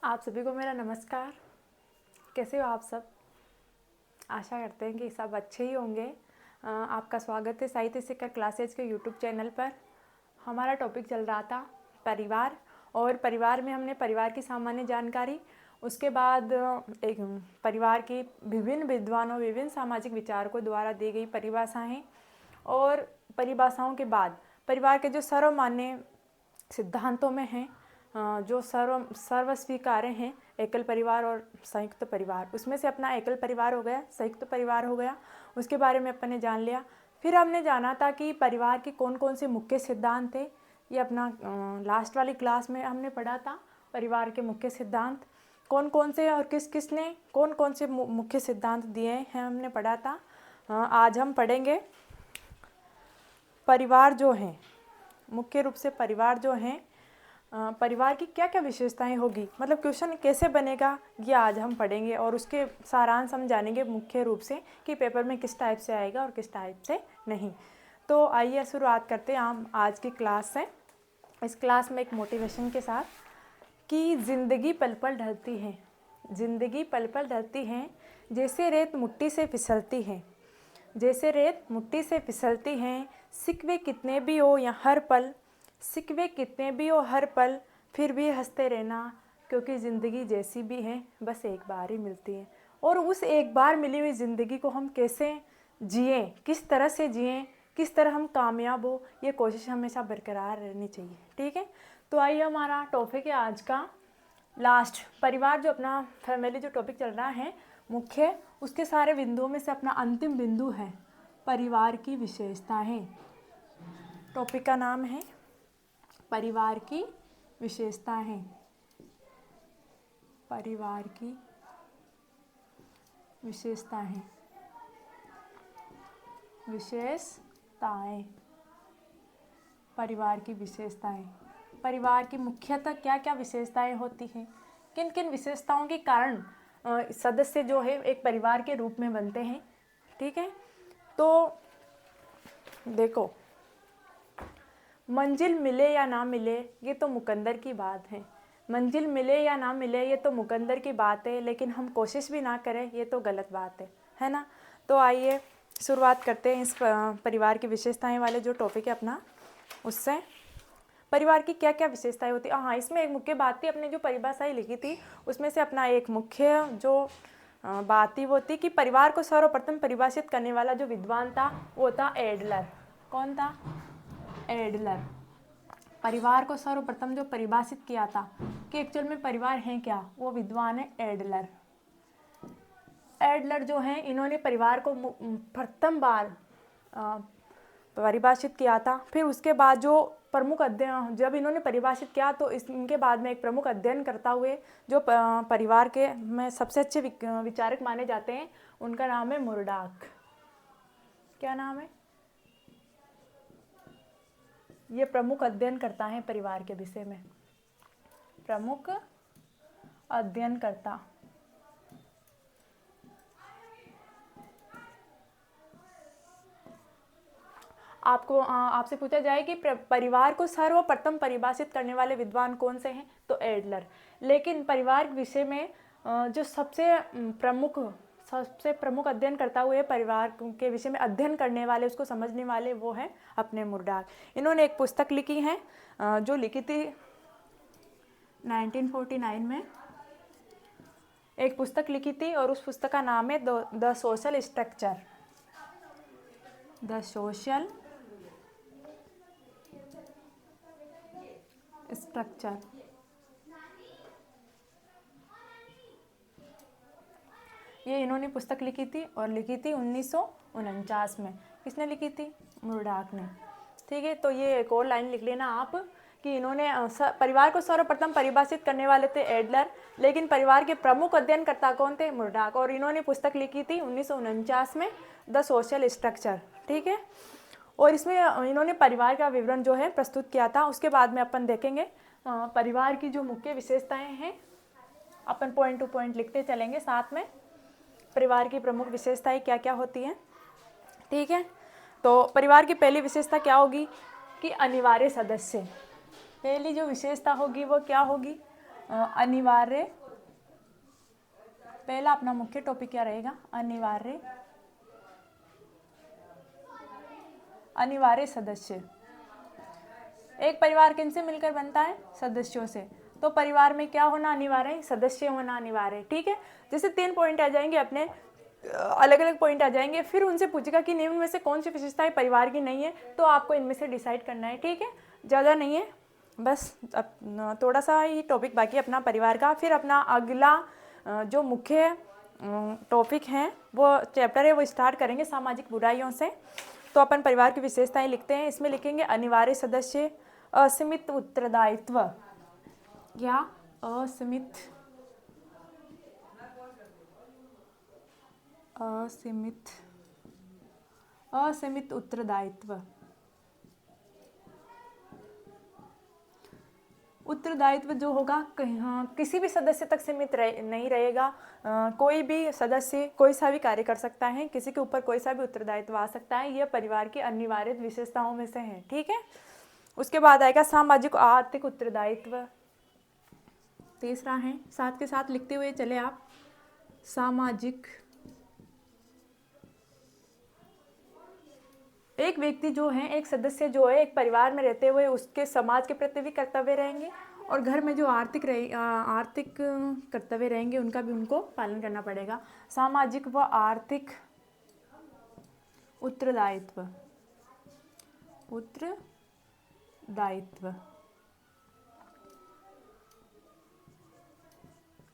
आप सभी को मेरा नमस्कार। कैसे हो आप सब? आशा करते हैं कि सब अच्छे ही होंगे। आपका स्वागत है साहित्य शिक्षा क्लासेज के यूट्यूब चैनल पर। हमारा टॉपिक चल रहा था परिवार, और परिवार में हमने परिवार की सामान्य जानकारी, उसके बाद एक परिवार की विभिन्न विद्वानों विभिन्न सामाजिक विचारकों द्वारा दी गई परिभाषाएँ, और परिभाषाओं के बाद परिवार के जो सर्वमान्य सिद्धांतों में हैं, जो सर्वस्वीकार्य हैं, एकल परिवार और संयुक्त परिवार। उसमें से अपना एकल परिवार हो गया, संयुक्त परिवार हो गया, उसके बारे में अपन ने जान लिया। फिर हमने जाना था कि परिवार के कौन कौन से मुख्य सिद्धांत थे। ये अपना लास्ट वाली क्लास में हमने पढ़ा था परिवार के मुख्य सिद्धांत कौन कौन से, और किस किसने कौन कौन से मुख्य सिद्धांत दिए हैं हमने पढ़ा था। आज हम पढ़ेंगे परिवार जो हैं, मुख्य रूप से परिवार जो हैं, परिवार की क्या क्या विशेषताएं होगी, मतलब क्वेश्चन कैसे बनेगा ये आज हम पढ़ेंगे, और उसके सारांश हम जानेंगे मुख्य रूप से कि पेपर में किस टाइप से आएगा और किस टाइप से नहीं। तो आइए शुरुआत करते हैं हम आज की क्लास से। इस क्लास में एक मोटिवेशन के साथ कि ज़िंदगी पल पल ढलती है, ज़िंदगी पल पल ढलती है, जैसे रेत मुट्ठी से फिसलती है, जैसे रेत मुट्ठी से फिसलती हैं। सिकवे कितने भी हो या हर पल, सिकवे कितने भी हो हर पल, फिर भी हंसते रहना, क्योंकि ज़िंदगी जैसी भी है बस एक बार ही मिलती है। और उस एक बार मिली हुई ज़िंदगी को हम कैसे जिएं, किस तरह से जिएं, किस तरह हम कामयाब हो, ये कोशिश हमेशा बरकरार रहनी चाहिए। ठीक है, तो आइए हमारा टॉपिक है आज का लास्ट, परिवार जो अपना फैमिली जो टॉपिक चल रहा है मुख्य, उसके सारे बिंदुओं में से अपना अंतिम बिंदु है परिवार की विशेषताएं। टॉपिक का नाम है परिवार की विशेषताएं, परिवार की विशेषताएं, विशेषताएं, परिवार की विशेषताएं। परिवार की मुख्यतः क्या क्या विशेषताएं होती हैं, किन किन विशेषताओं के कारण सदस्य जो है एक परिवार के रूप में बनते हैं। ठीक है, तो देखो, मंजिल मिले या ना मिले ये तो मुकद्दर की बात है, मंजिल मिले या ना मिले ये तो मुकद्दर की बात है, लेकिन हम कोशिश भी ना करें ये तो गलत बात है ना। तो आइए शुरुआत करते हैं इस परिवार की विशेषताएं वाले जो टॉपिक है अपना, उससे। परिवार की क्या क्या विशेषताएं होती है। हाँ, इसमें एक मुख्य बात थी, अपने जो परिभाषाएं लिखी थी उसमें से अपना एक मुख्य जो बात थी वो थी कि परिवार को सर्वप्रथम परिभाषित करने वाला जो विद्वान था वो था एडलर। कौन था? एडलर। परिवार को सर्वप्रथम जो परिभाषित किया था कि एक्चुअल में परिवार है क्या, वो विद्वान है एडलर। एडलर जो हैं इन्होंने परिवार को प्रथम बार परिभाषित किया था। फिर उसके बाद जो प्रमुख अध्ययन जब इन्होंने परिभाषित किया तो इनके बाद में एक प्रमुख अध्ययन करता हुए जो परिवार के में सबसे अच्छे विचारक माने जाते हैं, उनका नाम है मुरडॉक। क्या नाम है? ये प्रमुख अध्ययन करता है परिवार के विषय में, प्रमुख अध्ययन करता। आपको आपसे पूछा जाए कि परिवार को सर्वप्रथम परिभाषित करने वाले विद्वान कौन से हैं, तो एडलर। लेकिन परिवार के विषय में जो सबसे प्रमुख अध्ययन करता हुए परिवार के विषय में अध्ययन करने वाले, उसको समझने वाले, वो हैं अपने मुरडॉक। इन्होंने एक पुस्तक लिखी है जो लिखी थी 1949 में, एक पुस्तक लिखी थी, और उस पुस्तक का नाम है the social structure. The social structure. ये इन्होंने पुस्तक लिखी थी, और लिखी थी 1949 में। किसने लिखी थी? मुरडॉक ने। ठीक है, तो ये एक और लाइन लिख लेना आप कि इन्होंने परिवार को सर्वप्रथम परिभाषित करने वाले थे एडलर, लेकिन परिवार के प्रमुख अध्ययनकर्ता कौन थे? मुरडॉक। और इन्होंने पुस्तक लिखी थी 1949 में, द सोशल स्ट्रक्चर। ठीक है, और इसमें इन्होंने परिवार का विवरण जो है प्रस्तुत किया था। उसके बाद में अपन देखेंगे परिवार की जो मुख्य विशेषताएं हैं, अपन पॉइंट टू पॉइंट लिखते चलेंगे साथ में, परिवार की प्रमुख विशेषताएं क्या क्या होती हैं। ठीक है, तो परिवार की पहली विशेषता क्या होगी कि अनिवार्य सदस्य। पहली जो विशेषता होगी वो क्या होगी? अनिवार्य, पहला अपना मुख्य टॉपिक क्या रहेगा, अनिवार्य सदस्य। एक परिवार किनसे मिलकर बनता है, सदस्यों से। तो परिवार में क्या होना अनिवार्य है, सदस्य होना अनिवार्य है। ठीक है, जैसे 3 पॉइंट आ जाएंगे अपने, अलग अलग पॉइंट आ जाएंगे, फिर उनसे पूछेगा कि निम्न में से कौन सी विशेषताएं परिवार की नहीं है, तो आपको इनमें से डिसाइड करना है। ठीक है, ज़्यादा नहीं है, बस अब थोड़ा सा ही टॉपिक बाकी अपना परिवार का। फिर अपना अगला जो मुख्य टॉपिक है, वो चैप्टर है, वो स्टार्ट करेंगे सामाजिक बुराइयों से। तो अपन परिवार की विशेषताएं लिखते हैं, इसमें लिखेंगे अनिवार्य सदस्य, असीमित उत्तरदायित्व या असीमित उत्तरदायित्व। उत्तरदायित्व जो होगा किसी भी सदस्य तक सीमित नहीं रहेगा। कोई भी सदस्य कोई सा भी कार्य कर सकता है, किसी के ऊपर कोई सा भी उत्तरदायित्व आ सकता है। यह परिवार की अनिवार्य विशेषताओं में से है। ठीक है, उसके बाद आएगा सामाजिक आर्थिक उत्तरदायित्व, तीसरा है। साथ के साथ लिखते हुए चले आप, सामाजिक, एक व्यक्ति जो है, एक सदस्य जो है, एक परिवार में रहते हुए उसके समाज के प्रति भी कर्तव्य रहेंगे, और घर में जो आर्थिक कर्तव्य रहेंगे उनका भी उनको पालन करना पड़ेगा। सामाजिक व आर्थिक उत्तरदायित्व,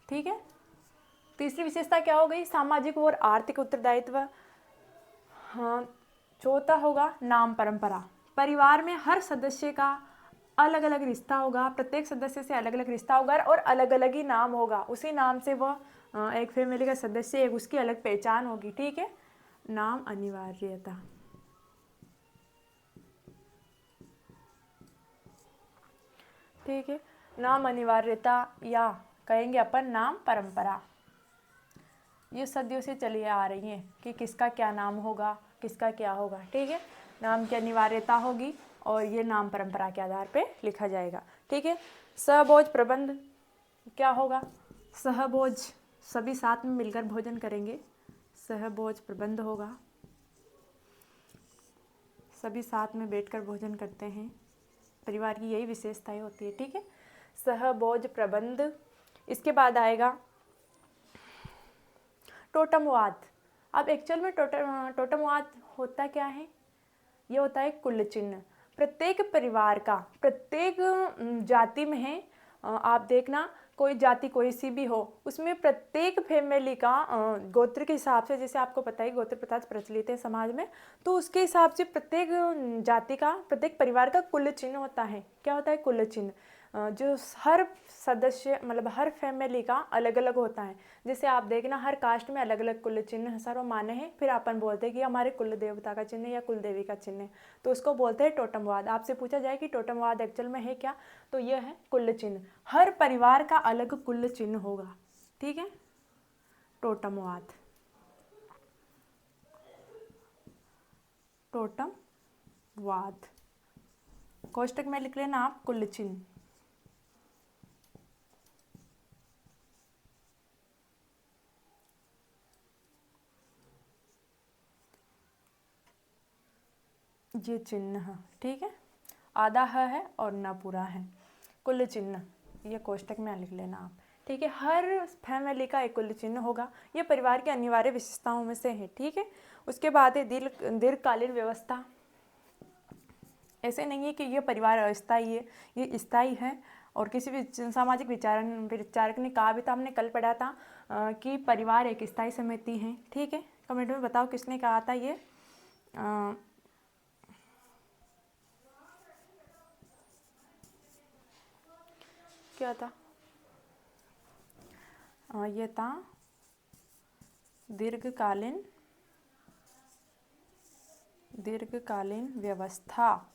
ठीक है। तीसरी विशेषता क्या हो गई, सामाजिक और आर्थिक उत्तरदायित्व। हाँ, चौथा होगा नाम परंपरा। परिवार में हर सदस्य का अलग अलग रिश्ता होगा, प्रत्येक सदस्य से अलग अलग रिश्ता होगा और अलग अलग ही नाम होगा। उसी नाम से वह एक फैमिली का सदस्य, एक उसकी अलग पहचान होगी। ठीक है, नाम अनिवार्यता। ठीक है, नाम अनिवार्यता या कहेंगे अपन नाम परंपरा, ये सदियों से चली आ रही है कि किसका क्या नाम होगा, किसका क्या होगा। ठीक है, नाम की अनिवार्यता होगी और ये नाम परंपरा के आधार पे लिखा जाएगा। ठीक है, सहभोज प्रबंध क्या होगा, सहभोज, सभी साथ में मिलकर भोजन करेंगे, सहभोज प्रबंध होगा, सभी साथ में बैठकर भोजन करते हैं, परिवार की यही विशेषताएं होती है। ठीक है, सहभोज प्रबंध। इसके बाद आएगा टोटमवाद। अब एक्चुअल में टोटमवाद होता क्या है, ये होता है कुल चिन्ह। प्रत्येक परिवार का, प्रत्येक जाति में है, आप देखना कोई जाति कोई सी भी हो, उसमें प्रत्येक फैमिली का गोत्र के हिसाब से, जैसे आपको पता है गोत्र प्रथा प्रचलित है समाज में, तो उसके हिसाब से प्रत्येक जाति का, प्रत्येक परिवार का कुल चिन्ह होता है। क्या होता है, कुल चिन्ह, जो हर सदस्य मतलब हर फैमिली का अलग अलग होता है। जैसे आप देखना हर कास्ट में अलग अलग कुल चिन्ह सर्वमान्य है, फिर अपन बोलते हैं कि हमारे कुल देवता का चिन्ह या कुल देवी का चिन्ह है, तो उसको बोलते हैं टोटमवाद। आपसे पूछा जाए कि टोटमवाद एक्चुअल में है क्या, तो यह है कुल चिन्ह, हर परिवार का अलग कुल चिन्ह होगा। ठीक है, टोटमवाद, टोटमवाद, कोष्टक में लिख लेना आप कुल चिन्ह। ये चिन्ह, ठीक है, आधा है और न पूरा है, कुल चिन्ह, ये कोष्टक में लिख लेना आप। ठीक है, हर फैमिली का एक कुल चिन्ह होगा, ये परिवार की अनिवार्य विशेषताओं में से है। ठीक है, उसके बाद है दीर्घकालीन व्यवस्था। ऐसे नहीं है कि ये परिवार अस्थायी है, ये स्थायी है। और किसी भी सामाजिक विचारक ने कहा भी था, हमने कल पढ़ा था कि परिवार एक स्थायी समिति है। ठीक है, कमेंट में बताओ किसने कहा था ये। क्या था, ये था दीर्घकालीन व्यवस्था,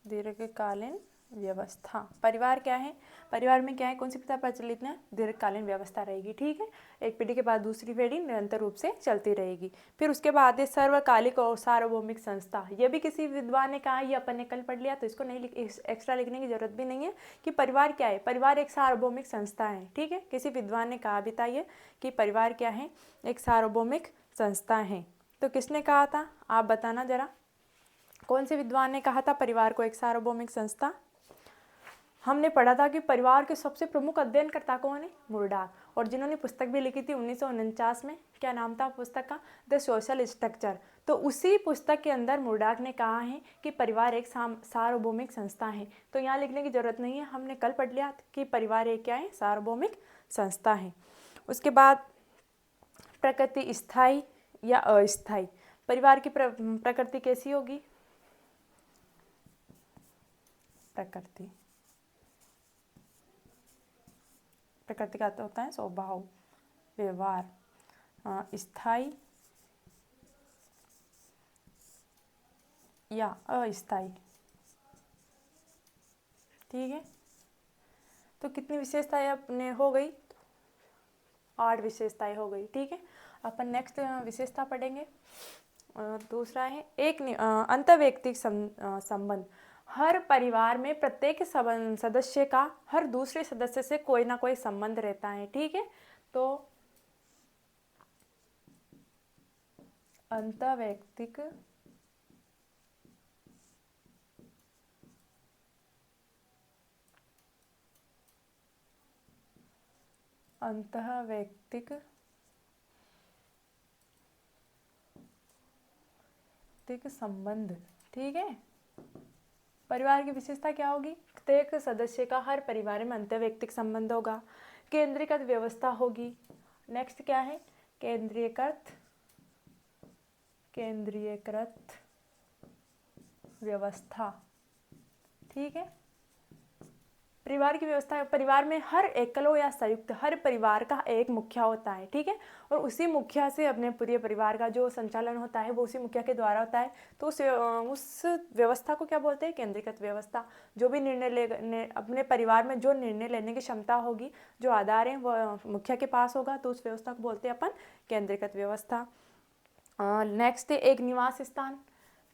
दीर्घकालीन व्यवस्था। परिवार क्या है? परिवार में क्या है, कौन सी प्रथा प्रचलित है? दीर्घकालीन व्यवस्था रहेगी, ठीक है। एक पीढ़ी के बाद दूसरी पीढ़ी निरंतर रूप से चलती रहेगी। फिर उसके बाद है सर्वकालिक और सार्वभौमिक संस्था। ये भी किसी विद्वान ने कहा, ये अपन ने कल पढ़ लिया तो इसको नहीं एक्स्ट्रा लिखने की जरूरत भी नहीं है कि परिवार क्या है। परिवार एक सार्वभौमिक संस्था है, ठीक है। किसी विद्वान ने कहा भी था ये कि परिवार क्या है, एक सार्वभौमिक संस्था है। तो किसने कहा था, आप बताना जरा, कौन से विद्वान ने कहा था परिवार को एक सार्वभौमिक संस्था? हमने पढ़ा था कि परिवार के सबसे प्रमुख अध्ययनकर्ता कौन है? मुरडॉक। और जिन्होंने पुस्तक भी लिखी थी 1949 में, क्या नाम था पुस्तक का? The social structure. तो उसी पुस्तक के अंदर मुरडॉक ने कहा है कि परिवार एक सार्वभौमिक संस्था है। तो यहाँ लिखने की जरूरत नहीं है, हमने कल पढ़ लिया कि परिवार एक क्या है, सार्वभौमिक संस्था है। उसके बाद प्रकृति स्थायी या अस्थायी। परिवार की प्रकृति कैसी होगी? प्रकृति का अर्थ होता है स्वभाव, व्यवहार। स्थायी या अस्थायी, ठीक है। तो कितनी विशेषताएं अपने हो गई? 8 विशेषताएं हो गई, ठीक है। अपन नेक्स्ट विशेषता पढ़ेंगे। दूसरा है एक अंतर्वैयक्तिक संबंध। हर परिवार में प्रत्येक सदस्य का हर दूसरे सदस्य से कोई ना कोई संबंध रहता है, ठीक है। तो अंतर्वैयक्तिक संबंध, ठीक है। परिवार की विशेषता क्या होगी? प्रत्येक सदस्य का हर परिवार में अंतर्वैयक्तिक संबंध होगा। केंद्रीकृत व्यवस्था होगी। नेक्स्ट क्या है? केंद्रीकृत व्यवस्था, ठीक है। परिवार की व्यवस्था, परिवार में हर एकलो या संयुक्त हर परिवार का एक मुखिया होता है, ठीक है। और उसी मुखिया से अपने पूरे परिवार का जो संचालन होता है वो उसी मुखिया के द्वारा होता है। तो उस व्यवस्था को क्या बोलते हैं? केंद्रीकृत व्यवस्था। जो भी अपने परिवार में जो निर्णय लेने की क्षमता होगी, जो आधार है वो मुखिया के पास होगा, तो उस व्यवस्था को बोलते हैं अपन केंद्रीकृत व्यवस्था। नेक्स्ट है एक निवास स्थान।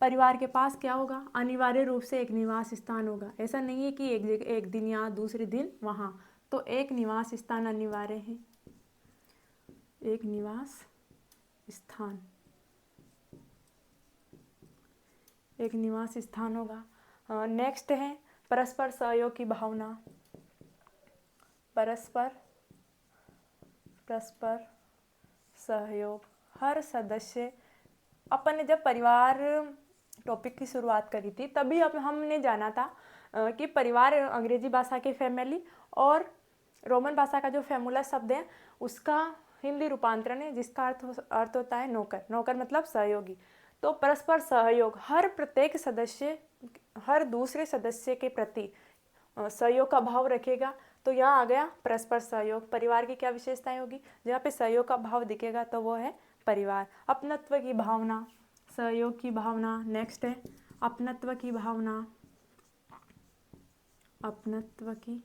परिवार के पास क्या होगा? अनिवार्य रूप से एक निवास स्थान होगा। ऐसा नहीं है कि एक दिन या दूसरे दिन वहाँ, तो एक निवास स्थान अनिवार्य है। एक निवास स्थान, एक निवास स्थान होगा। नेक्स्ट है परस्पर सहयोग की भावना। परस्पर सहयोग। हर सदस्य, अपन ने जब परिवार टॉपिक की शुरुआत करी थी तभी अब हमने जाना था कि परिवार अंग्रेजी भाषा के फैमिली और रोमन भाषा का जो फैमुला शब्द है उसका हिंदी रूपांतरण है, जिसका अर्थ होता है नौकर। नौकर मतलब सहयोगी। तो परस्पर सहयोग, हर प्रत्येक सदस्य हर दूसरे सदस्य के प्रति सहयोग का भाव रखेगा। तो यहाँ आ गया परस्पर सहयोग। परिवार की क्या विशेषताएं होगी? जहाँ पे सहयोग का भाव दिखेगा तो वो है परिवार। अपनत्व की भावना, सहयोग की भावना। नेक्स्ट है अपनत्व की भावना। अपनत्व की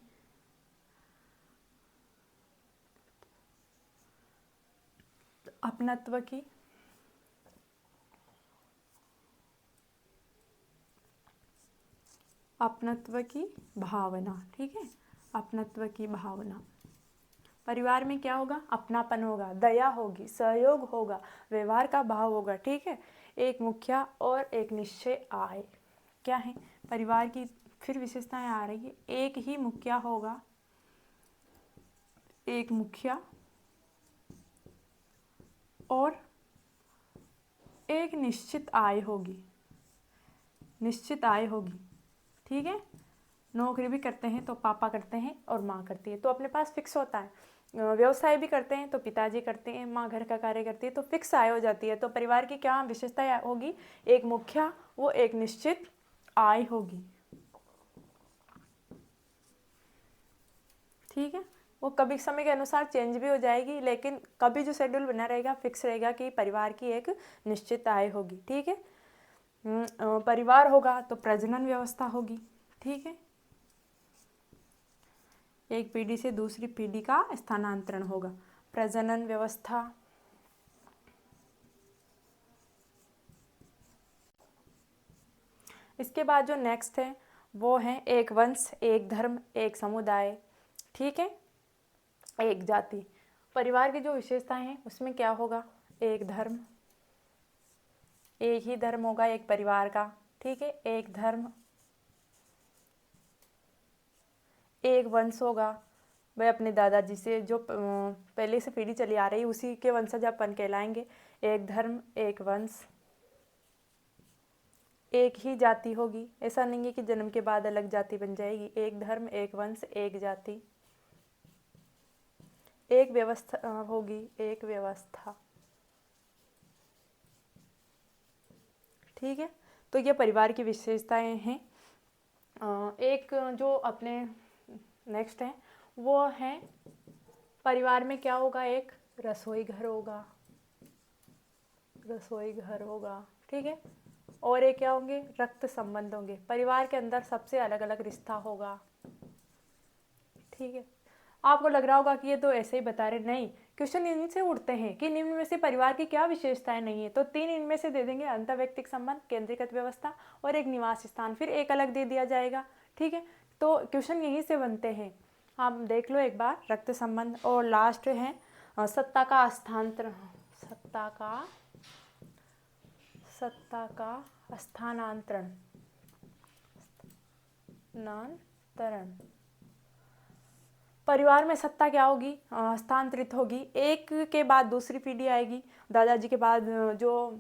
भावना, ठीक है। अपनत्व की भावना। परिवार में क्या होगा? अपनापन होगा, दया होगी, सहयोग होगा, व्यवहार का भाव होगा, ठीक है। एक मुखिया और एक निश्चय आय। क्या है परिवार की फिर विशेषताएं आ रही है? एक ही मुखिया होगा, एक मुखिया और एक निश्चित आय होगी, ठीक है। नौकरी भी करते हैं तो पापा करते हैं और माँ करती है, तो अपने पास फिक्स होता है। व्यवसाय भी करते हैं तो पिताजी करते हैं, माँ घर का कार्य करती है, तो फिक्स आय हो जाती है। तो परिवार की क्या विशेषता होगी? एक मुखिया, वो एक निश्चित आय होगी, ठीक है। वो कभी समय के अनुसार चेंज भी हो जाएगी, लेकिन कभी जो शेड्यूल बना रहेगा फिक्स रहेगा कि परिवार की एक निश्चित आय होगी, ठीक है। परिवार होगा तो प्रजनन व्यवस्था होगी, ठीक है। एक पीढ़ी से दूसरी पीढ़ी का स्थानांतरण होगा। प्रजनन व्यवस्था, इसके बाद जो नेक्स्ट है वो है एक वंश, एक धर्म, एक समुदाय, ठीक है, एक जाति। परिवार की जो विशेषताएं हैं उसमें क्या होगा, एक धर्म, एक ही धर्म होगा एक परिवार का, ठीक है, एक धर्म, एक वंश होगा, वह अपने दादाजी से जो पहले से पीढ़ी चली आ रही उसी के वंशज अपन कहलाएंगे। एक धर्म, एक वंश, एक ही जाति होगी, ऐसा नहीं है कि जन्म के बाद अलग जाति बन जाएगी। एक धर्म, एक वंश, एक जाति, एक व्यवस्था होगी, एक व्यवस्था, ठीक है। तो ये परिवार की विशेषताएं हैं। एक जो अपने नेक्स्ट है वो है परिवार में क्या होगा, एक रसोई घर होगा, रसोई घर होगा, ठीक है। और एक क्या होंगे, रक्त संबंध होंगे, परिवार के अंदर सबसे अलग अलग रिश्ता होगा, ठीक है। आपको लग रहा होगा कि ये तो ऐसे ही बता रहे, नहीं, क्वेश्चन इनसे उठते हैं कि निम्न में से परिवार की क्या विशेषताएं नहीं है, तो 3 इनमें से दे देंगे, अंतर्वैयक्तिक संबंध, केंद्रीकृत व्यवस्था और एक निवास स्थान, फिर एक अलग दे दिया जाएगा, ठीक है। तो क्वेश्चन यहीं से बनते हैं, आप देख लो एक बार, रक्त संबंध। और लास्ट है सत्ता का हस्तांतरण, सत्ता का स्थानांतरण, परिवार में सत्ता क्या होगी, हस्तांतरित होगी, एक के बाद दूसरी पीढ़ी आएगी, दादाजी के बाद जो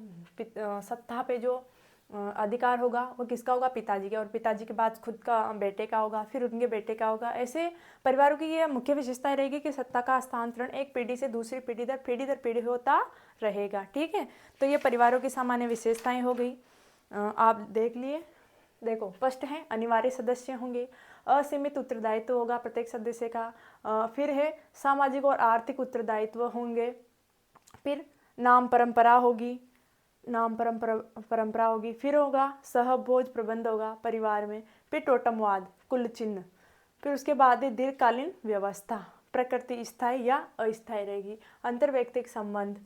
सत्ता पे जो अधिकार होगा वो किसका होगा, पिताजी का, और पिताजी के बाद खुद का बेटे का होगा, फिर उनके बेटे का होगा। ऐसे परिवारों की ये मुख्य विशेषता रहेगी कि सत्ता का हस्तांतरण एक पीढ़ी से दूसरी पीढ़ी दर पीढ़ी होता रहेगा, ठीक है। तो ये परिवारों की सामान्य विशेषताएं हो गई, आप देख लिए। देखो फर्स्ट है अनिवार्य सदस्य होंगे, असीमित उत्तरदायित्व होगा प्रत्येक सदस्य का, फिर है सामाजिक और आर्थिक उत्तरदायित्व होंगे, फिर नाम परंपरा होगी, नाम परंपरा होगी, फिर होगा सहभोज प्रबंध होगा परिवार में, फिर टोटमवाद, कुल चिन्ह, फिर उसके बाद है दीर्घकालीन व्यवस्था, प्रकृति स्थायी या अस्थायी रहेगी, अंतर्वैयक्तिक संबंध,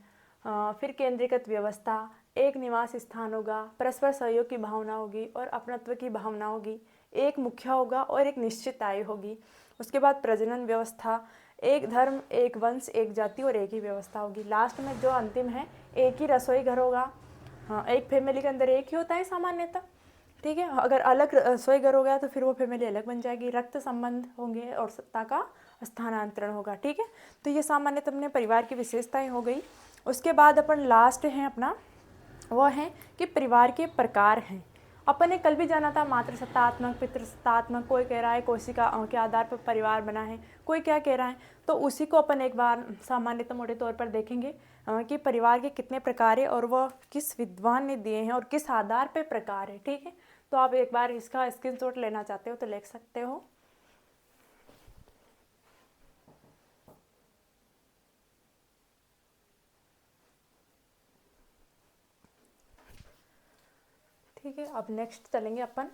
फिर केंद्रीकृत व्यवस्था, एक निवास स्थान होगा, परस्पर सहयोग की भावना होगी और अपनत्व की भावना होगी, एक मुखिया होगा और एक निश्चित आय होगी। उसके बाद प्रजनन व्यवस्था, एक धर्म, एक वंश, एक जाति और एक ही व्यवस्था होगी। लास्ट में जो अंतिम है एक ही रसोई घर होगा, हाँ, एक फैमिली के अंदर एक ही होता है सामान्यतः, ठीक है। अगर अलग रसोई घर हो गया तो फिर वो फैमिली अलग बन जाएगी, रक्त संबंध होंगे और सत्ता का स्थानांतरण होगा, ठीक है। तो ये सामान्यतः अपने परिवार की विशेषताएं हो गई। उसके बाद अपन लास्ट है अपना वो है कि परिवार के प्रकार हैं। अपन ने कल भी जाना था मातृसत्तात्मक, पितृसत्तात्मक, कोई कह रहा है कोशिका के आधार पर परिवार बना है, कोई क्या कह रहा है, तो उसी को अपन एक बार सामान्यतः मोटे तौर पर देखेंगे कि परिवार के कितने प्रकार है और वह किस विद्वान ने दिए हैं और किस आधार पर प्रकार है, ठीक है। तो आप एक बार इसका स्क्रीनशॉट लेना चाहते हो तो ले सकते हो। ठीक है, अब नेक्स्ट चलेंगे अपन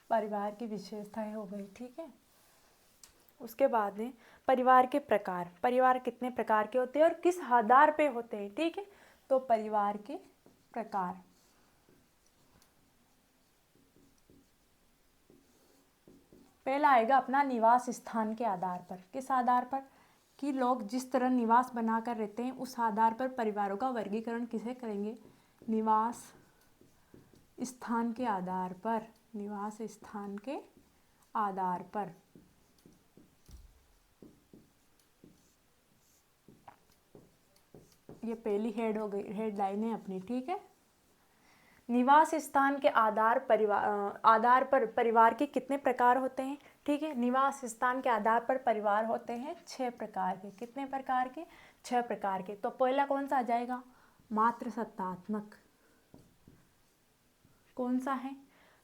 परिवार की विशेषताएं हो गई, ठीक है। उसके बाद में परिवार के प्रकार, परिवार कितने प्रकार के होते हैं और किस आधार पे होते हैं, ठीक है। तो परिवार के प्रकार, पहला आएगा अपना निवास स्थान के आधार पर, किस आधार पर कि लोग जिस तरह निवास बनाकर रहते हैं उस आधार पर परिवारों का वर्गीकरण किसे करेंगे, निवास स्थान के आधार पर, निवास स्थान के आधार पर। ये पहली हेड हो गई, हेडलाइन है अपनी, ठीक है। निवास स्थान के आधार पर परिवार के कितने प्रकार होते हैं, ठीक है। निवास स्थान के आधार पर परिवार होते हैं 6 प्रकार के, कितने प्रकार के, 6 प्रकार के। तो पहला कौन सा आ जाएगा, मातृसत्तात्मक, कौन सा है,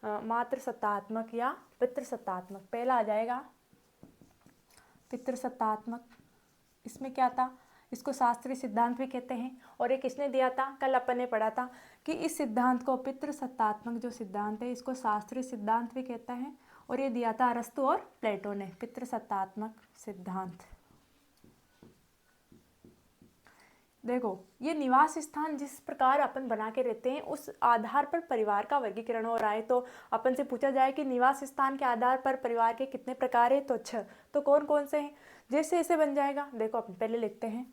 मातृसत्तात्मक या पितृसत्तात्मक। पहला आ जाएगा पितृसत्तात्मक। इसमें क्या था, इसको शास्त्रीय सिद्धांत भी कहते हैं। और एक किसने दिया था, कल अपन ने पढ़ा था कि इस सिद्धांत को, पितृसत्तात्मक जो सिद्धांत है, इसको शास्त्रीय सिद्धांत भी कहता है। और ये दिया था अरस्तु और प्लेटो ने, पितृसत्तात्मक सिद्धांत। देखो, ये निवास स्थान जिस प्रकार अपन बना के रहते हैं उस आधार पर परिवार का वर्गीकरण हो रहा है। तो अपन से पूछा जाए कि निवास स्थान के आधार पर परिवार के कितने प्रकार है, तो 6। तो कौन कौन से हैं, जैसे ऐसे बन जाएगा। देखो अपन पहले लिखते हैं।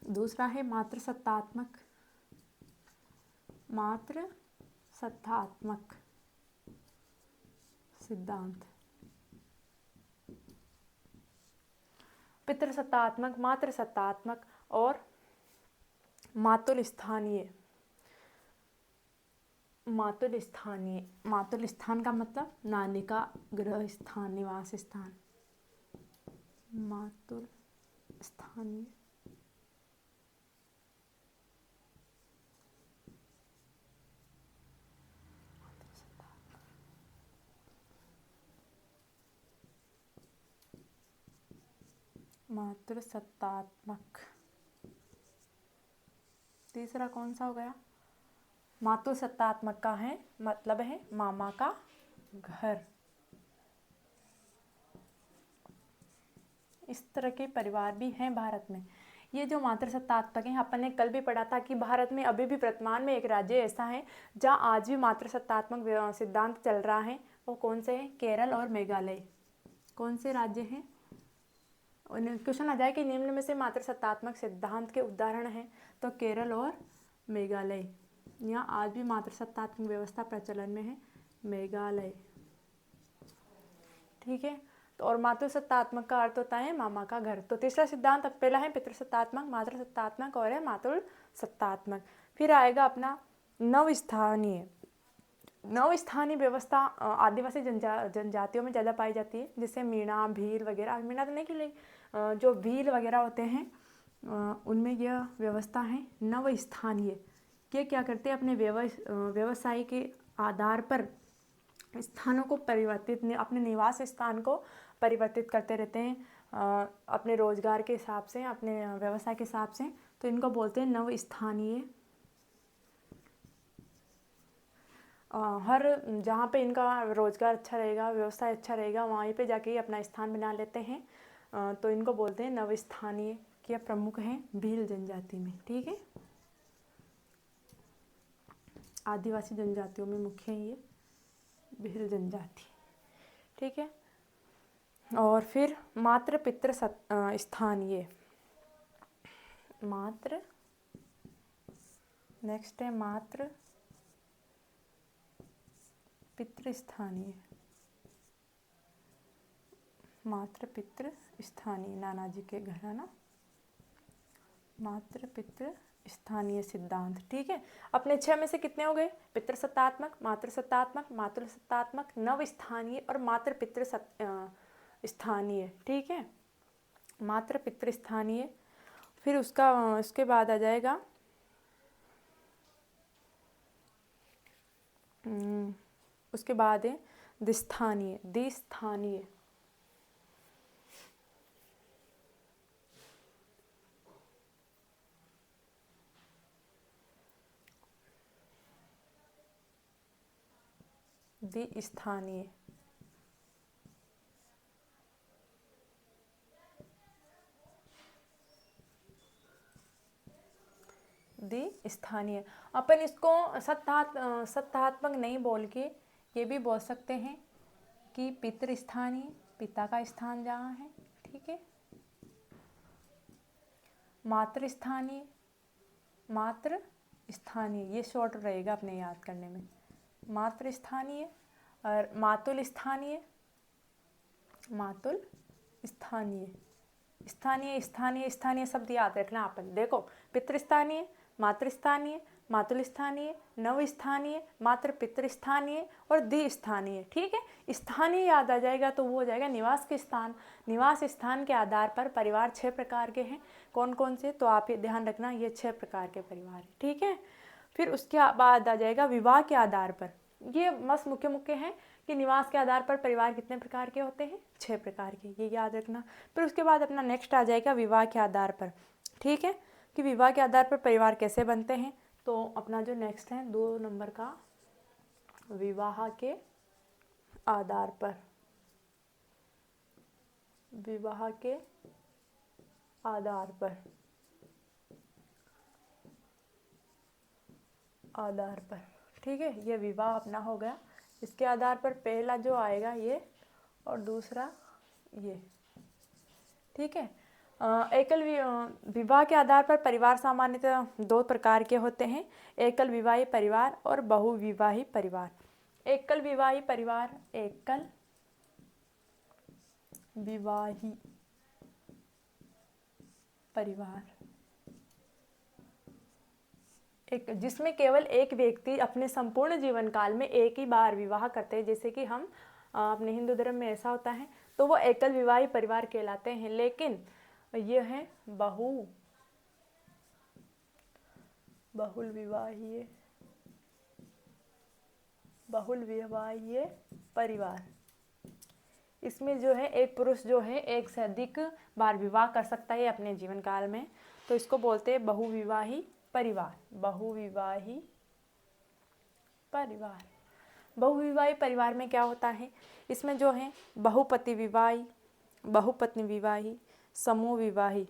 दूसरा है मातृसत्तात्मक, मातृसत्तात्मक सिद्धांत। पितृसत्तात्मक, मातृसत्तात्मक और मातुल स्थानीय। मातुल स्थानीय, मातुल स्थान का मतलब नानी का गृह स्थान, निवास स्थान। मातुल स्थानीय। मातृसत्तात्मक। तीसरा कौन सा हो गया, मातृसत्तात्मक का है मतलब है मामा का घर। इस तरह के परिवार भी हैं भारत में। ये जो मातृसत्तात्मक है, अपन ने कल भी पढ़ा था कि भारत में अभी भी वर्तमान में एक राज्य ऐसा है जहाँ आज भी मातृसत्तात्मक सिद्धांत चल रहा है। वो कौन से हैं, केरल और मेघालय। कौन से राज्य हैं, क्वेश्चन आ जाए कि निम्न में से मातृसत्तात्मक सिद्धांत के उदाहरण हैं, तो केरल और मेघालय। यहाँ आज भी मातृसत्तात्मक व्यवस्था प्रचलन में है, मेघालय। ठीक है। तो और मातृसत्तात्मक का अर्थ होता है मामा का घर। तो तीसरा सिद्धांत, अब पहला है पितृसत्तात्मक, मातृसत्तात्मक और है मातृ सत्तात्मक। फिर आएगा अपना नवस्थानीय। नवस्थानीय व्यवस्था आदिवासी जनजातियों में ज़्यादा पाई जाती है, जैसे मीणा, भील वगैरह। मीणा तो नहीं कि जो भील वगैरह होते हैं उनमें यह व्यवस्था है नवस्थानीय। ये क्या करते हैं, अपने व्यवसाय के आधार पर स्थानों को परिवर्तित, अपने निवास स्थान को परिवर्तित करते रहते हैं अपने रोजगार के हिसाब से, अपने व्यवसाय के हिसाब से। तो इनको बोलते हैं नवस्थानीय। हर जहाँ पे इनका रोजगार अच्छा रहेगा, व्यवसाय अच्छा रहेगा, वहीं पे जाके ही अपना स्थान बना लेते हैं। तो इनको बोलते हैं नवस्थानीय। के प्रमुख हैं भील जनजाति में। ठीक है, आदिवासी जनजातियों में मुख्य है ये भील जनजाति। ठीक है। और फिर मातृ पितृ स्थानीय। मातृ, नेक्स्ट है मातृ पितृ स्थानीय। मातृ पितृ स्थानीय, नाना जी के घर है ना, मातृ पितृ स्थानीय सिद्धांत। ठीक है। अपने 6 में से कितने हो गए, पितृसत्तात्मक, मातृसत्तात्मक, मातृसत्तात्मक, नवस्थानीय और मातृ पितृ स्थानीय। ठीक है, मातृ पितृ स्थानीय। फिर उसके बाद आ जाएगा उसके बाद है द्विस्थानीय। द्विस्थानीय, द्विस्थानीय। द्विस्थानीय अपन इसको सत्तात्मक नहीं बोल के ये भी बोल सकते हैं कि पितृस्थानीय, पिता का स्थान जहाँ है। ठीक है। मातृस्थानीय, मातृ स्थानीय, ये शॉर्ट रहेगा अपने याद करने में। मातृस्थानीय और मातुल स्थानीय, मातुल स्थानीय। स्थानीय स्थानीय स्थानीय शब्द याद रखना अपन। देखो, पितृस्थानीय, मातृस्थानीय, मातुल स्थानीय, नवस्थानीय, मातृ पितृस्थानीय और द्विस्थानीय। ठीक है। स्थानीय याद आ जाएगा तो वो हो जाएगा निवास के स्थान। निवास स्थान के आधार पर परिवार 6 प्रकार के हैं। कौन कौन से, तो आप ये ध्यान रखना, ये 6 प्रकार के परिवार हैं। ठीक है। फिर उसके बाद आ जाएगा विवाह के आधार पर। ये मस्त मुख्य मुख्य हैं कि निवास के आधार पर परिवार कितने प्रकार के होते हैं, 6 प्रकार के, ये याद रखना। फिर उसके बाद अपना नेक्स्ट आ जाएगा विवाह के आधार पर, ठीक है, कि विवाह के आधार पर परिवार कैसे बनते हैं। तो अपना जो नेक्स्ट है 2 नंबर का, विवाह के आधार पर, विवाह के आधार पर, आधार पर, ठीक है, ये विवाह अपना हो गया। इसके आधार पर पहला जो आएगा ये और दूसरा ये, ठीक है। एकल विवाह के आधार पर परिवार सामान्यतः 2 प्रकार के होते हैं, एकल विवाही परिवार और बहुविवाही परिवार। एकल विवाही परिवार, एकल विवाही परिवार, एक जिसमें केवल एक व्यक्ति अपने संपूर्ण जीवन काल में एक ही बार विवाह करते हैं, जैसे कि हम अपने हिंदू धर्म में ऐसा होता है, तो वो एकल विवाही परिवार कहलाते हैं। लेकिन ये है बहुल विवाहीय परिवार। इसमें जो है एक पुरुष जो है एक से अधिक बार विवाह कर सकता है अपने जीवन काल में, तो इसको बोलते हैं बहुविवाही परिवार। बहुविवाही परिवार, बहुविवाही परिवार में क्या होता है, इसमें जो है बहुपति विवाही, बहुपत्नी विवाही, समूह विवाही।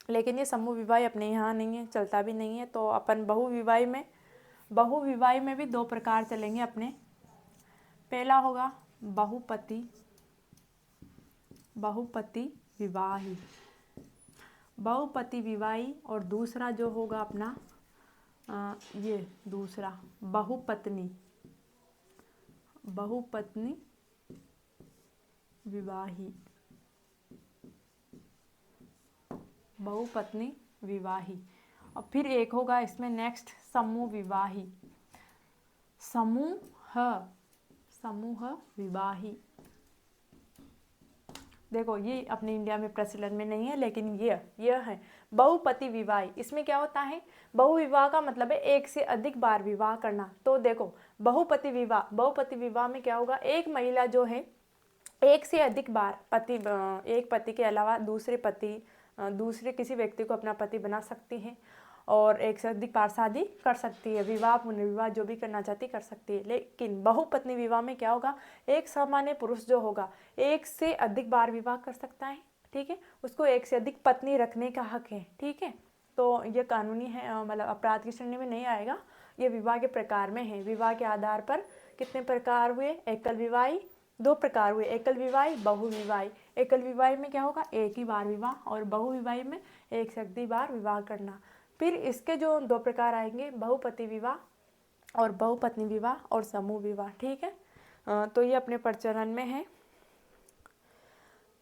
लेकिन ये समूह विवाही अपने यहाँ नहीं है, चलता भी नहीं है। तो अपन बहुविवाही में भी 2 प्रकार चलेंगे अपने। पहला होगा बहुपति विवाही, बहुपति विवाही, और दूसरा जो होगा अपना ये दूसरा बहुपत्नी विवाही, बहुपत्नी विवाही। और फिर एक होगा इसमें नेक्स्ट समूह विवाही, समूह विवाही। देखो ये अपने इंडिया में प्रचलन में नहीं है, लेकिन ये है बहुपति विवाह। इसमें क्या होता है, बहुविवाह का मतलब है एक से अधिक बार विवाह करना। तो देखो बहुपति विवाह में क्या होगा, एक महिला जो है एक से अधिक बार एक पति के अलावा दूसरे किसी व्यक्ति को अपना पति बना सकती है और एक से अधिक बार शादी कर सकती है, विवाह पुनर्विवाह जो भी करना चाहती कर सकती है। लेकिन बहुपत्नी विवाह में क्या होगा, एक सामान्य पुरुष जो होगा एक से अधिक बार विवाह कर सकता है, ठीक है, उसको एक से अधिक पत्नी रखने का हक है, ठीक है। तो ये कानूनी है, मतलब अपराध की श्रेणी में नहीं आएगा, ये विवाह के प्रकार में है। विवाह के आधार पर कितने प्रकार हुए, एकल विवाही 2 प्रकार हुए, एकल विवाही, बहुविवाही। एकल विवाही में क्या होगा, एक ही बार विवाह, और बहुविवाही में एक से अधिक बार विवाह करना। फिर इसके जो 2 प्रकार आएंगे, बहुपति विवाह और बहुपत्नी विवाह और समूह विवाह, ठीक है। तो ये अपने प्रचलन में है,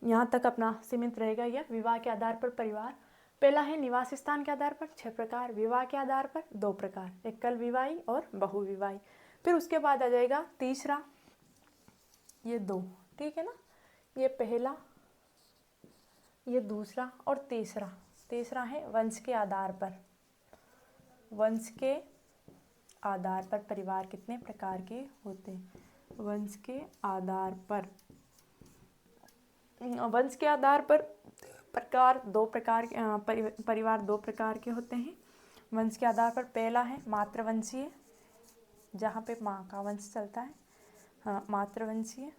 यहाँ तक अपना सीमित रहेगा यह विवाह के आधार पर परिवार। पहला है निवास स्थान के आधार पर 6 प्रकार, विवाह के आधार पर 2 प्रकार, एकल विवाही और बहुविवाही। फिर उसके बाद आ जाएगा तीसरा, ये 2, ठीक है ना, ये पहला, ये दूसरा और तीसरा है वंश के आधार पर। वंश के आधार पर परिवार कितने प्रकार के होते हैं, वंश के आधार पर परिवार 2 प्रकार के होते हैं। वंश के आधार पर पहला है मातृवंशीय, जहाँ पे माँ का वंश चलता है, हाँ मातृवंशीय,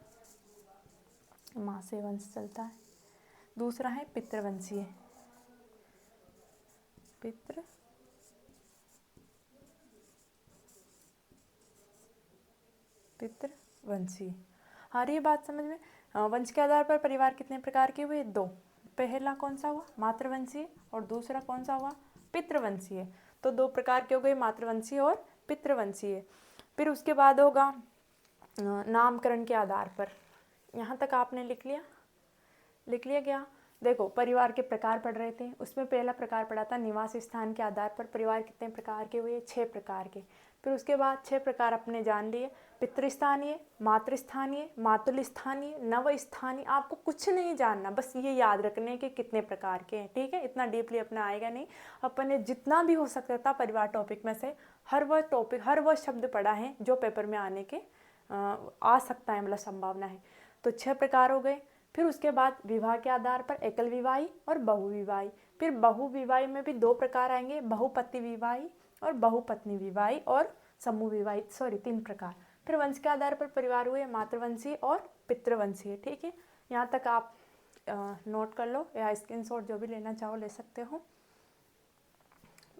माँ से वंश चलता है। दूसरा है पितृवंशीय, पितृवंशीय। आ रही है बात समझ में। वंश के आधार पर परिवार कितने प्रकार के हुए, 2। पहला कौन सा हुआ, मातृवंशीय, और दूसरा कौन सा हुआ, पितृवंशीय। तो 2 प्रकार के हो गए, मातृवंशीय और पितृवंशीय। फिर उसके बाद होगा नामकरण के आधार पर। यहाँ तक आपने लिख लिया क्या। देखो परिवार के प्रकार पढ़ रहे थे, उसमें पहला प्रकार पढ़ा था निवास स्थान के आधार पर परिवार कितने प्रकार के हुए, 6 प्रकार के। फिर उसके बाद 6 प्रकार अपने जान लिए, पितृस्थानीय, मातृस्थानीय, मातुल स्थानीय, नव स्थानीय। आपको कुछ नहीं जानना, बस ये याद रखने के कितने प्रकार के हैं, ठीक है। इतना डीपली अपना आएगा नहीं, अपन ने जितना भी हो सकता था परिवार टॉपिक में से हर वह टॉपिक, हर वह शब्द पढ़ा है जो पेपर में आने के आ सकता है, मतलब संभावना है। तो 6 प्रकार हो गए। फिर उसके बाद विवाह के आधार पर एकल विवाही और बहुविवाही। फिर बहुविवाही में भी 2 प्रकार आएंगे, बहुपति विवाही और बहुपत्नी विवाही और समूह विवाही, सॉरी 3 प्रकार। फिर वंश के आधार पर परिवार हुए मातृवंशीय और पितृवंशीय। ठीक है, यहाँ तक आप नोट कर लो या स्क्रीनशॉट जो भी लेना चाहो ले सकते हो।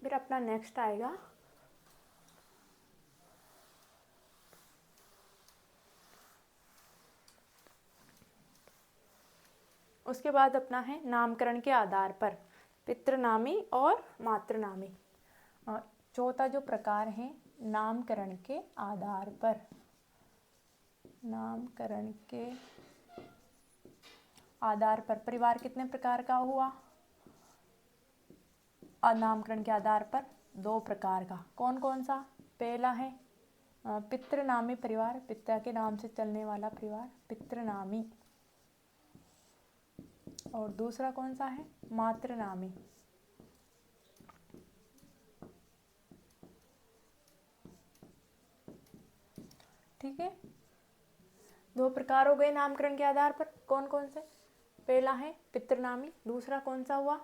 फिर अपना नेक्स्ट आएगा उसके बाद अपना है नामकरण के आधार पर पितृनामी और मातृनामी। चौथा जो प्रकार है नामकरण के आधार पर, नामकरण के आधार पर परिवार कितने प्रकार का हुआ? नामकरण के आधार पर 2 प्रकार का। कौन कौन सा? पहला है पितृनामी परिवार, पिता के नाम से चलने वाला परिवार पितृनामी, और दूसरा कौन सा है? मातृनामी। ठीक है, 2 प्रकार हो गए नामकरण के आधार पर। कौन कौन से? पहला है पितृनामी, दूसरा कौन सा हुआ?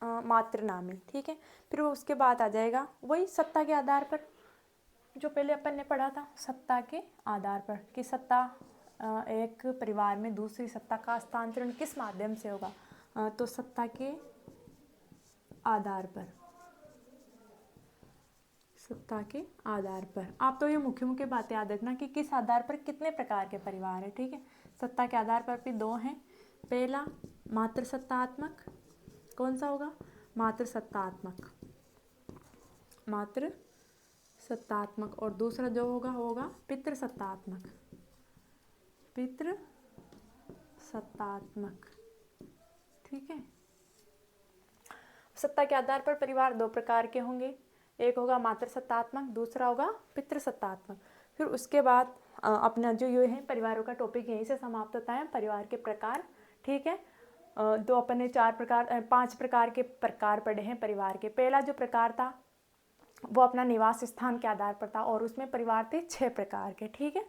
मातृनामी। ठीक है, फिर वो उसके बाद आ जाएगा वही सत्ता के आधार पर, जो पहले अपन ने पढ़ा था, सत्ता के आधार पर कि सत्ता एक परिवार में दूसरी सत्ता का हस्तांतरण किस माध्यम से होगा। तो सत्ता के आधार पर, सत्ता के आधार पर। आप तो ये मुख्य मुख्य बातें याद रखना कि किस आधार पर कितने प्रकार के परिवार है। ठीक है, सत्ता के आधार पर भी 2 हैं। पहला मातृसत्तात्मक, कौन सा होगा? मातृसत्तात्मक, मातृसत्तात्मक, और दूसरा जो होगा पितृसत्तात्मक, पितृसत्तात्मक। ठीक है, सत्ता के आधार पर परिवार 2 प्रकार के होंगे, एक होगा मातृसत्तात्मक, दूसरा होगा पितृसत्तात्मक। फिर उसके बाद अपना जो ये है परिवारों का टॉपिक यहीं से समाप्त होता है, परिवार के प्रकार। ठीक है, तो अपन ने 5 प्रकार के प्रकार पढ़े हैं परिवार के। पहला जो प्रकार था वो अपना निवास स्थान के आधार पर था और उसमें परिवार थे 6 प्रकार के। ठीक है,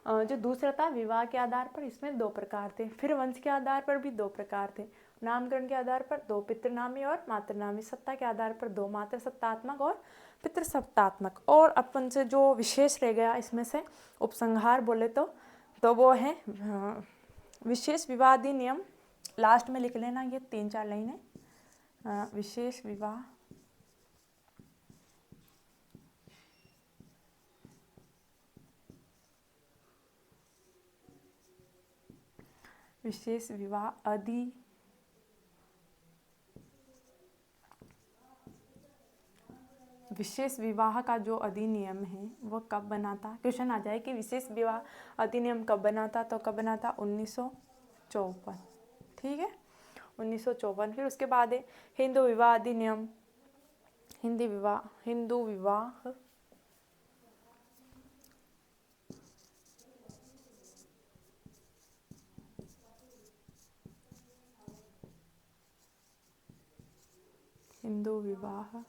जो दूसरा था विवाह के आधार पर, इसमें 2 प्रकार थे। फिर वंश के आधार पर भी 2 प्रकार थे, नामकरण के आधार पर 2 पितृनामी और मातृनामी, सत्ता के आधार पर 2 मातृसत्तात्मक और पितृसत्तात्मक। और अपन से जो विशेष रह गया इसमें से उपसंहार बोले तो वो है विशेष विवाह अधिनियम। लास्ट में लिख लेना ये 3-4 लाइनें। विशेष विवाह विशेष विवाह का जो अधिनियम है वो कब बना था? क्वेश्चन आ जाए कि विशेष विवाह अधिनियम कब बना था, तो कब बना था? 1954। ठीक है, 1954। फिर उसके बाद है हिंदू विवाह अधिनियम, हिंदू विवाह हिंदू विवाह।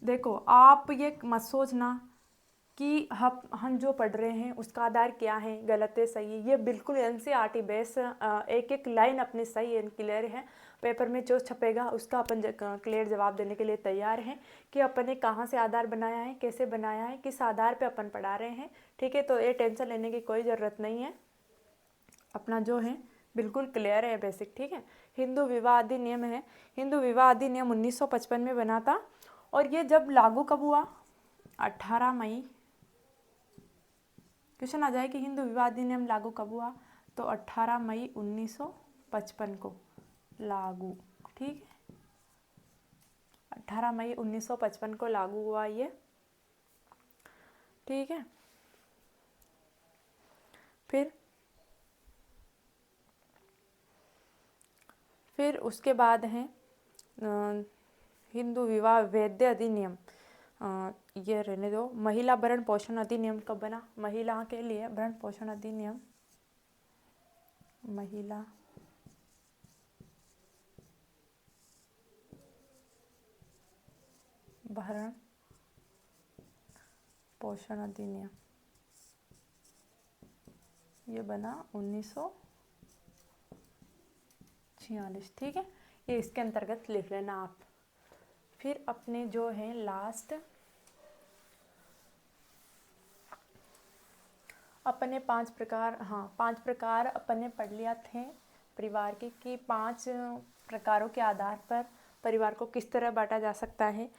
देखो आप ये मत सोचना कि हम जो पढ़ रहे हैं उसका आधार क्या है, गलत है सही है, ये बिल्कुल NCERT बेस एक एक लाइन अपनी सही है, क्लियर है। पेपर में जो छपेगा उसका अपन क्लियर जवाब देने के लिए तैयार हैं कि अपन ने कहाँ से आधार बनाया है, कैसे बनाया है, किस आधार पे अपन पढ़ा रहे हैं। ठीक है, तो ये टेंशन लेने की कोई ज़रूरत नहीं है, अपना जो है बिल्कुल क्लियर है बेसिक। ठीक है, हिंदू विवाह अधिनियम है, हिंदू विवाह अधिनियम 1955 में बना था और ये जब लागू कब हुआ? 18 मई। क्वेश्चन आ जाए कि हिंदू विवाह अधिनियम लागू कब हुआ, तो 18 मई 1955 को लागू। ठीक है, 18 मई 1955 को लागू हुआ ये। ठीक है, फिर उसके बाद है हिंदू विवाह वैध अधिनियम। ये रहने दो। महिला भरण पोषण अधिनियम कब बना? महिला के लिए भरण पोषण अधिनियम, महिला भरण पोषण अधिनियम, ये बना 1946, ठीक है। ये इसके अंतर्गत लिख लेना आप। फिर अपने जो है लास्ट अपने 5 प्रकार, हाँ 5 प्रकार अपने पढ़ लिया थे परिवार के, कि 5 प्रकारों के आधार पर परिवार को किस तरह बांटा जा सकता है।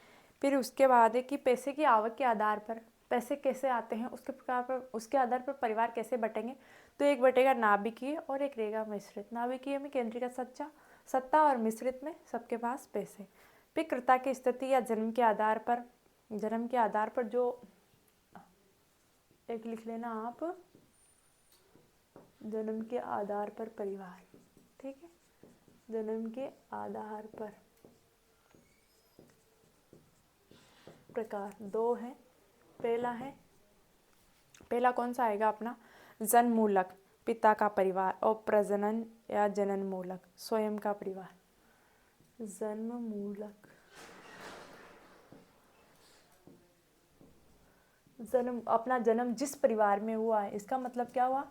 फिर उसके बाद है कि पैसे की आवक के आधार पर पैसे कैसे आते हैं, उसके प्रकार पर उसके आधार पर परिवार कैसे बटेंगे। तो एक बटेगा नाभिकीय और एक रहेगा मिश्रित। नाभिकीय में केंद्रीय सत्ता और मिश्रित में सबके पास पैसे। फिर कर्ता की स्थिति या जन्म के आधार पर जो एक लिख लेना आप, जन्म के आधार पर परिवार, ठीक है। जन्म के आधार पर प्रकार 2 है। पहला कौन सा आएगा अपना, जन्म मूलक पिता का परिवार, और प्रजनन या जनन मूलक स्वयं का परिवार। जन्म मूलक अपना जन्म जिस परिवार में हुआ है, इसका मतलब क्या हुआ,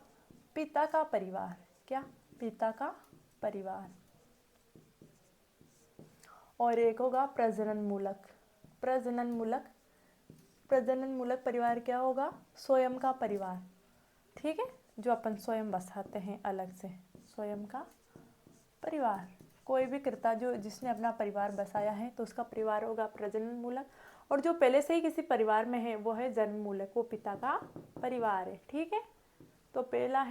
पिता का परिवार, क्या, पिता का परिवार। और एक होगा प्रजनन मूलक परिवार क्या होगा, स्वयं का परिवार, ठीक है, जो अपन स्वयं बसाते हैं अलग से, स्वयं का परिवार। कोई भी कर्ता जो जिसने अपना परिवार बसाया है तो उसका परिवार होगा प्रजनन मूलक, और जो पहले से ही किसी परिवार में है वो है जन्म मूलक, वो पिता का परिवार है, ठीक है। तो पहला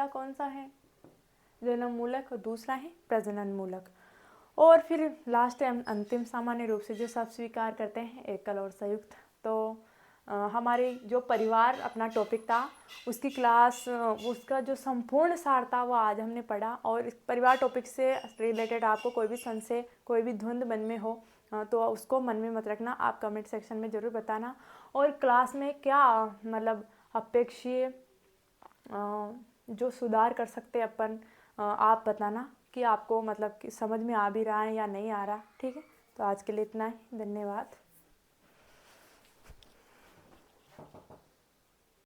कौन सा है, जन्म मूलक, और दूसरा है प्रजनन मूलक। और फिर लास्ट एवं अंतिम सामान्य रूप से जो सब स्वीकार करते हैं एकल और संयुक्त। तो हमारे जो परिवार अपना टॉपिक था उसकी क्लास, उसका जो संपूर्ण सार था वो आज हमने पढ़ा। और इस परिवार टॉपिक से रिलेटेड आपको कोई भी संशय, कोई भी धुंध मन में हो तो उसको मन में मत रखना, आप कमेंट सेक्शन में ज़रूर बताना। और क्लास में क्या मतलब अपेक्षीय जो सुधार कर सकते अपन, आप बताना कि आपको मतलब कि समझ में आ भी रहा है या नहीं आ रहा, ठीक है। तो आज के लिए इतना ही, धन्यवाद।